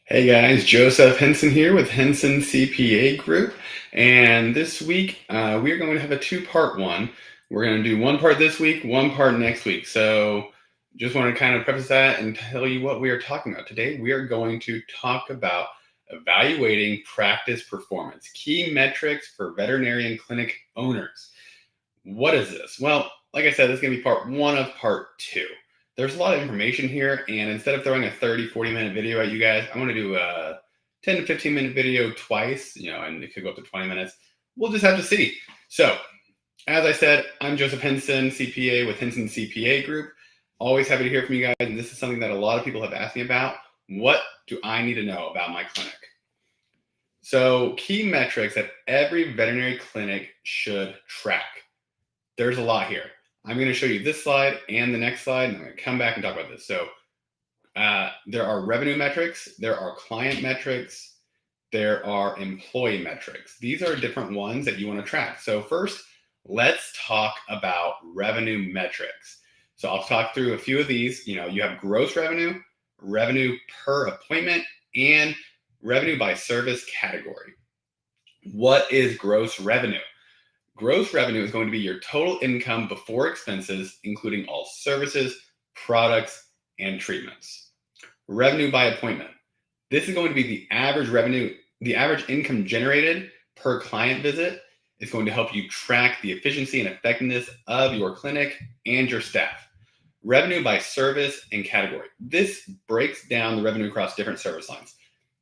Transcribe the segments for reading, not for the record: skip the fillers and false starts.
Hey guys, Joseph Henson here with Henson CPA Group. And this week we are going to have a two-part one. We're going to do one part this week, one part next week. So just want to kind of preface that and tell you what we are talking about. Today we are going to talk about evaluating practice performance, key metrics for veterinarian clinic owners. What is this? Well, like I said, this is going to be part one of part two. There's a lot of information here, and instead of throwing a 30-40 minute video at you guys, I'm going to do a 10 to 15 minute video twice, and it could go up to 20 minutes. We'll just have to see. So, as I said, I'm Joseph Henson, CPA with Henson CPA Group. Always happy to hear from you guys, and this is something that a lot of people have asked me about. What do I need to know about my clinic? So, key metrics that every veterinary clinic should track. There's a lot here. I'm going to show you this slide and the next slide, and I'm going to come back and talk about this. So there are revenue metrics, there are client metrics, there are employee metrics. These are different ones that you want to track. So first, let's talk about revenue metrics. So I'll talk through a few of these. You have gross revenue, revenue per appointment, and revenue by service category. What is gross revenue? Gross revenue is going to be your total income before expenses, including all services, products, and treatments. Revenue by appointment. This is going to be the average revenue, the average income generated per client visit. It's going to help you track the efficiency and effectiveness of your clinic and your staff. Revenue by service and category. This breaks down the revenue across different service lines.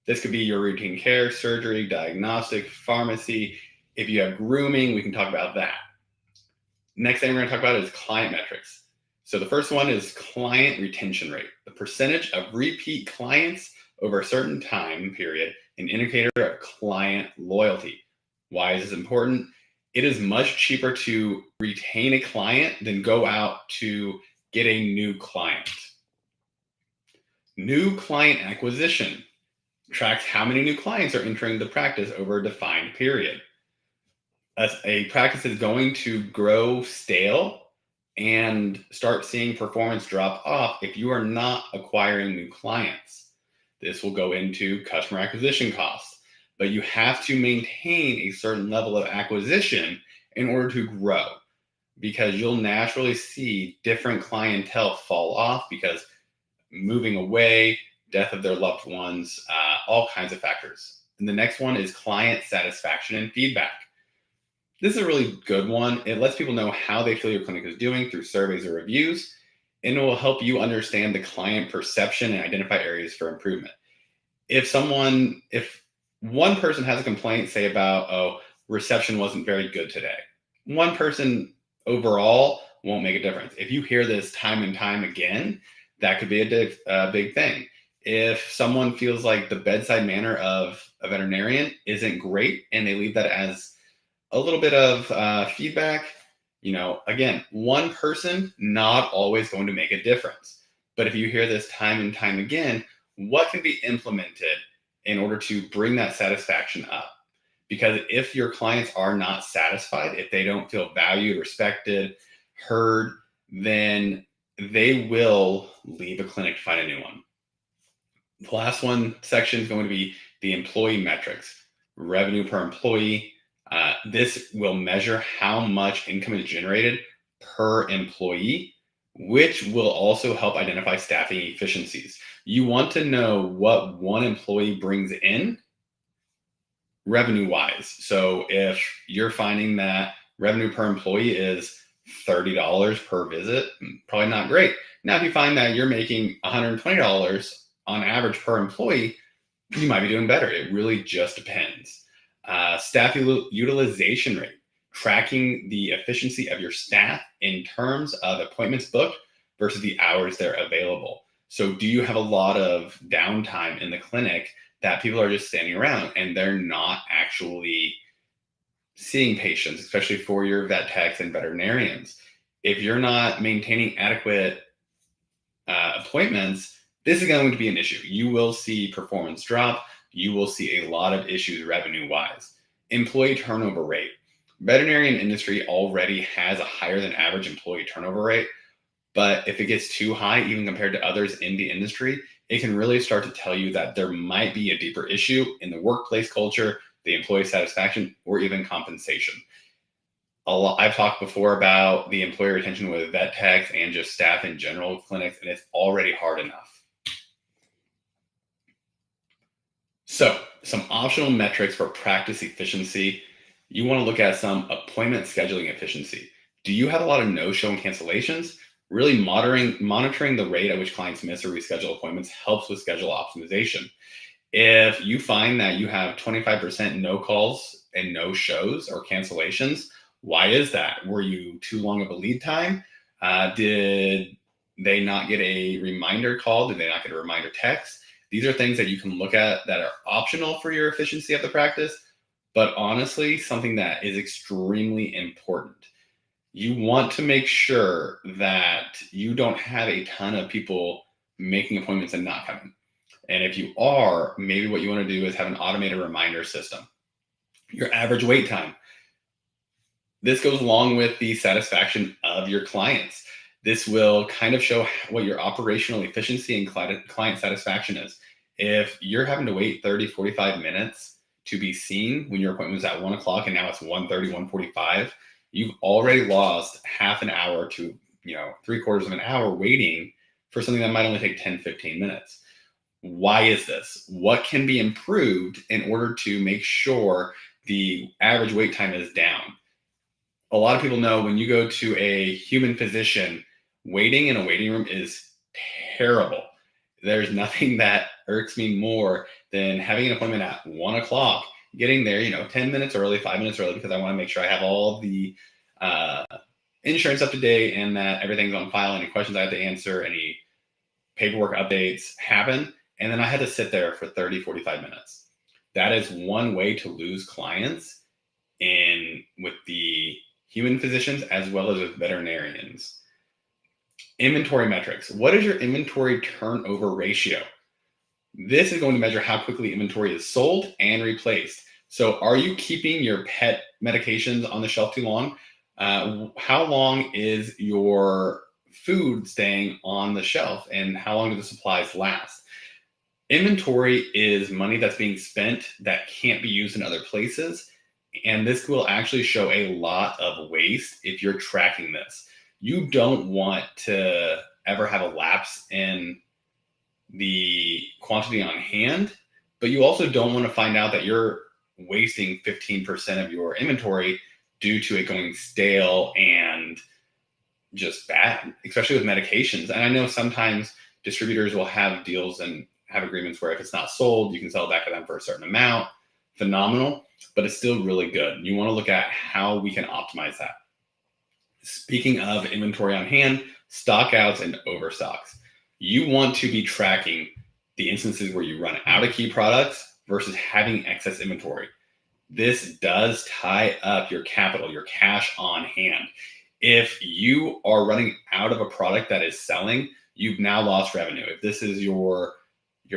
This could be your routine care, surgery, diagnostic, pharmacy. If you have grooming, we can talk about that. Next thing we're going to talk about is client metrics. So the first one is client retention rate, the percentage of repeat clients over a certain time period, an indicator of client loyalty. Why is this important? It is much cheaper to retain a client than go out to get a new client. New client acquisition tracks how many new clients are entering the practice over a defined period. A practice is going to grow stale and start seeing performance drop off if you are not acquiring new clients. This will go into customer acquisition costs, but you have to maintain a certain level of acquisition in order to grow, because you'll naturally see different clientele fall off because moving away, death of their loved ones, all kinds of factors. And the next one is client satisfaction and feedback. This is a really good one. It lets people know how they feel your clinic is doing through surveys or reviews, and it will help you understand the client perception and identify areas for improvement. If one person has a complaint, say about, reception wasn't very good today, one person overall won't make a difference. If you hear this time and time again, that could be a big thing. If someone feels like the bedside manner of a veterinarian isn't great and they leave that as a little bit of feedback, again, one person not always going to make a difference. But if you hear this time and time again, what can be implemented in order to bring that satisfaction up? Because if your clients are not satisfied, if they don't feel valued, respected, heard, then they will leave a clinic to find a new one. The last one section is going to be the employee metrics, revenue per employee. This will measure how much income is generated per employee, which will also help identify staffing efficiencies. You want to know what one employee brings in revenue-wise. So if you're finding that revenue per employee is $30 per visit, probably not great. Now, if you find that you're making $120 on average per employee, you might be doing better. It really just depends. Staff utilization rate, tracking the efficiency of your staff in terms of appointments booked versus the hours they're available. So do you have a lot of downtime in the clinic that people are just standing around and they're not actually seeing patients, especially for your vet techs and veterinarians? If you're not maintaining adequate appointments, this is going to be an issue. You will see performance drop. You will see a lot of issues revenue-wise. Employee turnover rate. Veterinarian industry already has a higher than average employee turnover rate, but if it gets too high, even compared to others in the industry, it can really start to tell you that there might be a deeper issue in the workplace culture, the employee satisfaction, or even compensation. I've talked before about the employee retention with vet techs and just staff in general clinics, and it's already hard enough. So, some optional metrics for practice efficiency. You want to look at some appointment scheduling efficiency. Do you have a lot of no-show and cancellations? Really monitoring the rate at which clients miss or reschedule appointments helps with schedule optimization. If you find that you have 25% no calls and no shows or cancellations, why is that? Were you too long of a lead time? Did they not get a reminder call? Did they not get a reminder text? These are things that you can look at that are optional for your efficiency of the practice, but honestly, something that is extremely important. You want to make sure that you don't have a ton of people making appointments and not coming. And if you are, maybe what you want to do is have an automated reminder system. Your average wait time. This goes along with the satisfaction of your clients. This will kind of show what your operational efficiency and client satisfaction is. If you're having to wait 30, 45 minutes to be seen when your appointment was at 1 o'clock and now it's 1:30, 1:45, you've already lost half an hour to, 3/4 of an hour waiting for something that might only take 10, 15 minutes. Why is this? What can be improved in order to make sure the average wait time is down? A lot of people know when you go to a human physician, waiting in a waiting room is terrible. There's nothing that irks me more than having an appointment at 1 o'clock, getting there, 10 minutes early, 5 minutes early, because I want to make sure I have all the insurance up to date and that everything's on file. Any questions I have to answer, any paperwork updates happen. And then I had to sit there for 30, 45 minutes. That is one way to lose clients with the human physicians as well as with veterinarians. Inventory metrics. What is your inventory turnover ratio? This is going to measure how quickly inventory is sold and replaced. So are you keeping your pet medications on the shelf too long? How long is your food staying on the shelf and how long do the supplies last? Inventory is money that's being spent that can't be used in other places. And this will actually show a lot of waste if you're tracking this. You don't want to ever have a lapse in the quantity on hand, but you also don't want to find out that you're wasting 15% of your inventory due to it going stale and just bad, especially with medications. And I know sometimes distributors will have deals and have agreements where if it's not sold, you can sell it back to them for a certain amount. Phenomenal, but it's still really good. You want to look at how we can optimize that. Speaking of inventory on hand, stockouts and overstocks. You want to be tracking the instances where you run out of key products versus having excess inventory. This does tie up your capital, your cash on hand. If you are running out of a product that is selling, you've now lost revenue. If this is your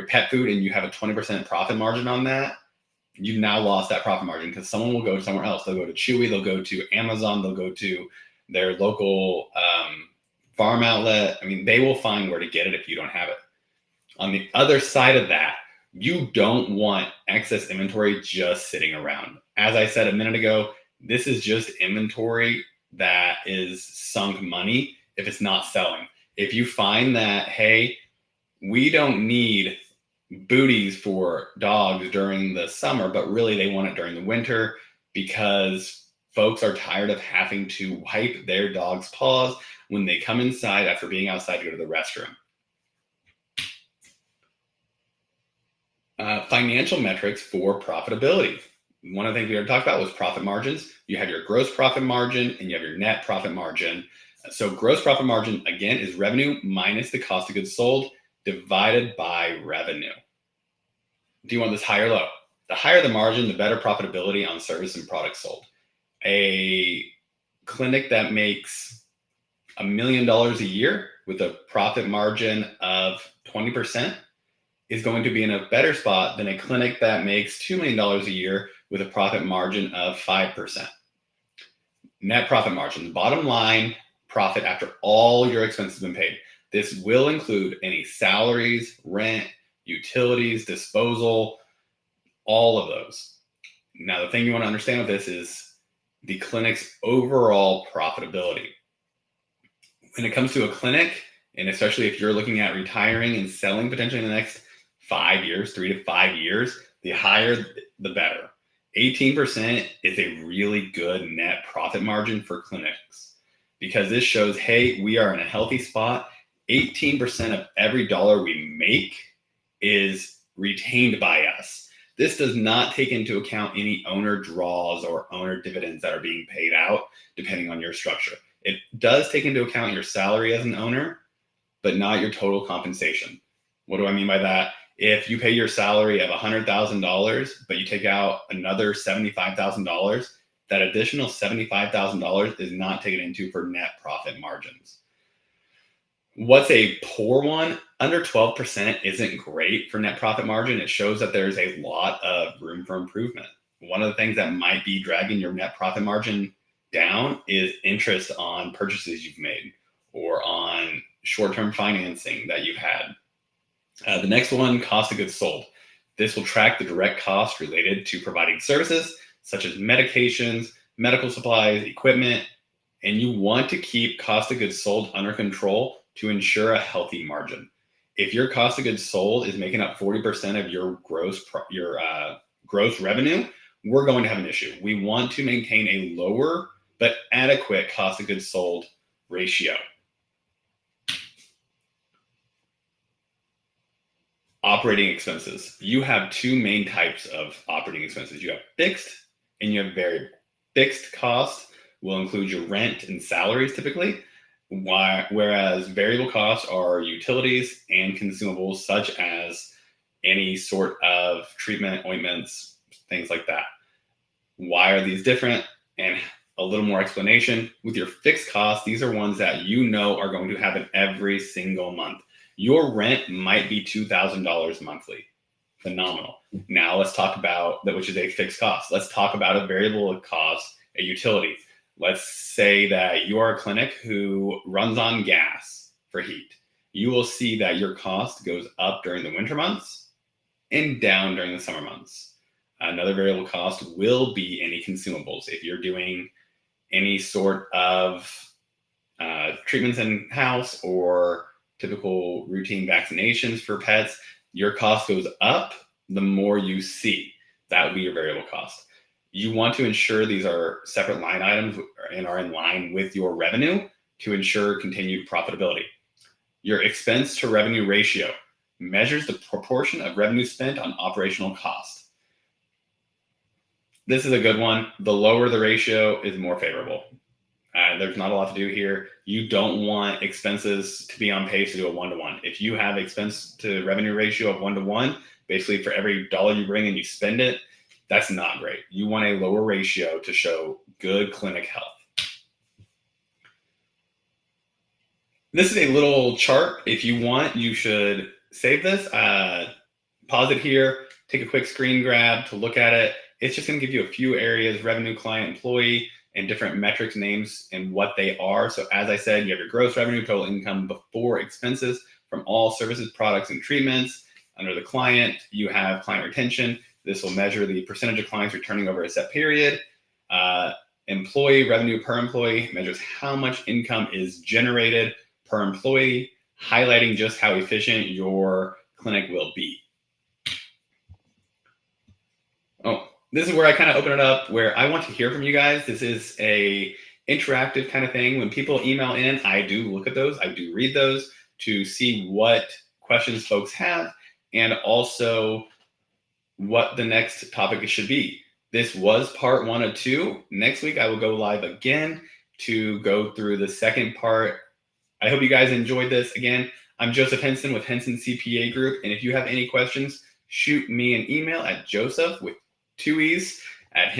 pet food and you have a 20% profit margin on that, you've now lost that profit margin because someone will go somewhere else. They'll go to Chewy, they'll go to Amazon, they'll go to their local farm outlet. I mean, they will find where to get it if you don't have it. On the other side of that, you don't want excess inventory just sitting around. As I said a minute ago, this is just inventory that is sunk money if it's not selling. If you find that, hey, we don't need booties for dogs during the summer, but really they want it during the winter because folks are tired of having to wipe their dog's paws when they come inside after being outside to go to the restroom. Financial metrics for profitability. One of the things we already talked about was profit margins. You have your gross profit margin and you have your net profit margin. So gross profit margin, again, is revenue minus the cost of goods sold divided by revenue. Do you want this high or low? The higher the margin, the better profitability on service and products sold. A clinic that makes $1 million a year with a profit margin of 20% is going to be in a better spot than a clinic that makes $2 million a year with a profit margin of 5%. Net profit margin, bottom line profit after all your expenses have been paid. This will include any salaries, rent, utilities, disposal, all of those. Now, the thing you want to understand with this is the clinic's overall profitability. When it comes to a clinic, and especially if you're looking at retiring and selling potentially in the next 5 years, 3 to 5 years, the higher the better. 18% is a really good net profit margin for clinics because this shows, hey, we are in a healthy spot. 18% of every dollar we make is retained by us. This does not take into account any owner draws or owner dividends that are being paid out, depending on your structure. It does take into account your salary as an owner, but not your total compensation. What do I mean by that? If you pay your salary of $100,000, but you take out another $75,000, that additional $75,000 is not taken into for net profit margins. What's a poor one? Under 12% isn't great for net profit margin. It shows that there's a lot of room for improvement. One of the things that might be dragging your net profit margin down is interest on purchases you've made or on short-term financing that you've had. The next one, cost of goods sold. This will track the direct costs related to providing services such as medications, medical supplies, equipment, and you want to keep cost of goods sold under control to ensure a healthy margin. If your cost of goods sold is making up 40% of your gross revenue, we're going to have an issue. We want to maintain a lower but adequate cost of goods sold ratio. Operating expenses. You have two main types of operating expenses. You have fixed and you have variable. Fixed costs will include your rent and salaries typically, whereas variable costs are utilities and consumables such as any sort of treatment, ointments, things like that. Why are these different? And a little more explanation. With your fixed costs, these are ones that you know are going to happen every single month. Your rent might be $2,000 monthly. Phenomenal. Now let's talk about that, which is a fixed cost. Let's talk about a variable cost, a utility. Let's say that you are a clinic who runs on gas for heat. You will see that your cost goes up during the winter months and down during the summer months. Another variable cost will be any consumables. If you're doing any sort of treatments in house or typical routine vaccinations for pets, your cost goes up the more you see. That would be your variable cost. You want to ensure these are separate line items and are in line with your revenue to ensure continued profitability. Your expense to revenue ratio measures the proportion of revenue spent on operational cost. This is a good one. The lower the ratio is more favorable. There's not a lot to do here. You don't want expenses to be on pace to do a 1-to-1. If you have expense to revenue ratio of 1-to-1, basically for every dollar you bring in, you spend it, that's not great. You want a lower ratio to show good clinic health. This is a little chart. If you want, you should save this, pause it here, take a quick screen grab to look at it. It's just going to give you a few areas: revenue, client, employee, and different metrics, names, and what they are. So as I said, you have your gross revenue, total income before expenses from all services, products, and treatments. Under the client, you have client retention. This will measure the percentage of clients returning over a set period. Employee revenue per employee measures how much income is generated per employee, highlighting just how efficient your clinic will be. Oh, this is where I kind of open it up, where I want to hear from you guys. This is a interactive kind of thing. When people email in, I do look at those. I do read those to see what questions folks have and also what the next topic should be. This was part 1 of 2. Next week, I will go live again to go through the second part. I hope you guys enjoyed this. Again, I'm Joseph Henson with Henson CPA Group. And if you have any questions, shoot me an email at Joseph with 2 E's at